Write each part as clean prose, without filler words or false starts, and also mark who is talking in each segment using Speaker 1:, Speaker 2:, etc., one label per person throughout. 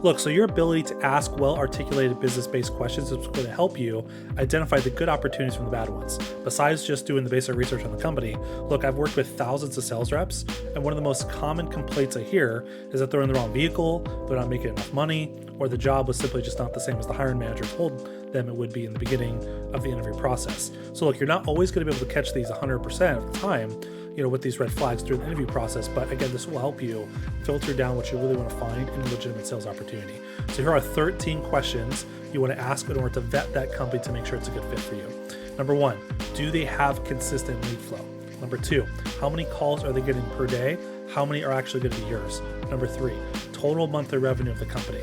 Speaker 1: Look, so your ability to ask well-articulated business-based questions is going to help you identify the good opportunities from the bad ones. Besides just doing the basic research on the company, look, I've worked with thousands of sales reps, and one of the most common complaints I hear is that they're in the wrong vehicle, they're not making enough money, or the job was simply just not the same as the hiring manager told them it would be in the beginning of the interview process. So look, you're not always going to be able to catch these 100% of the time, with these red flags through the interview process. But again, this will help you filter down what you really want to find in a legitimate sales opportunity. So here are 13 questions you want to ask in order to vet that company to make sure it's a good fit for you. Number 1, do they have consistent lead flow? Number 2, how many calls are they getting per day? How many are actually going to be yours? Number 3, total monthly revenue of the company.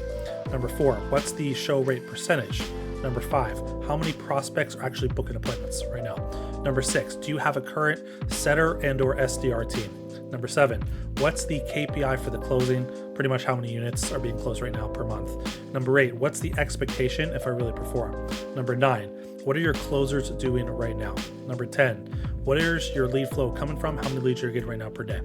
Speaker 1: Number 4, what's the show rate percentage? Number 5, how many prospects are actually booking appointments right now? Number 6, do you have a current setter and or SDR team? Number 7, what's the KPI for the closing? Pretty much how many units are being closed right now per month. Number 8, what's the expectation if I really perform? Number 9, what are your closers doing right now? Number 10, what is your lead flow coming from? How many leads you're getting right now per day?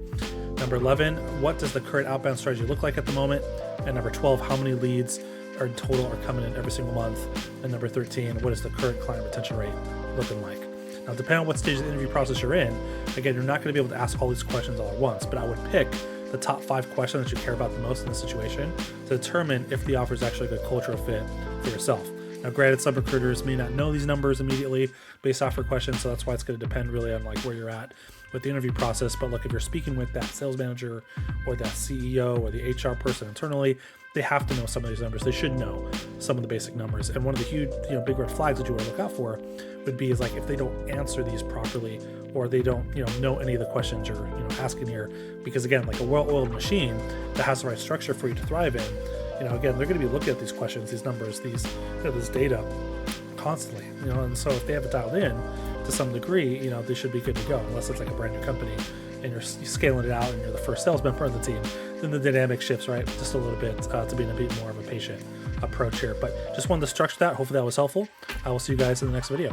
Speaker 1: Number 11, what does the current outbound strategy look like at the moment? And number 12, how many leads in total are coming in every single month? And number 13, what is the current client retention rate looking like? Now, depending on what stage of the interview process you're in, again, you're not going to be able to ask all these questions all at once, but I would pick the top 5 questions that you care about the most in this situation to determine if the offer is actually a good cultural fit for yourself. Now, granted, some recruiters may not know these numbers immediately based off your questions, so that's why it's going to depend really on where you're at with the interview process. But look, if you're speaking with that sales manager or that CEO or the HR person internally, they have to know some of these numbers. They should know some of the basic numbers. And one of the huge, big red flags that you want to look out for would be if they don't answer these properly, or they don't, know any of the questions you're, asking here. Because again, like a well-oiled machine that has the right structure for you to thrive in, again, they're going to be looking at these questions, these numbers, these, this data constantly, and so if they have it dialed in to some degree, they should be good to go, unless it's like a brand new company and you're scaling it out and you're the first sales member of the team. Then the dynamic shifts, right, just a little bit to being a bit more of a patient approach here. But just wanted to structure that. Hopefully that was helpful. I will see you guys in the next video.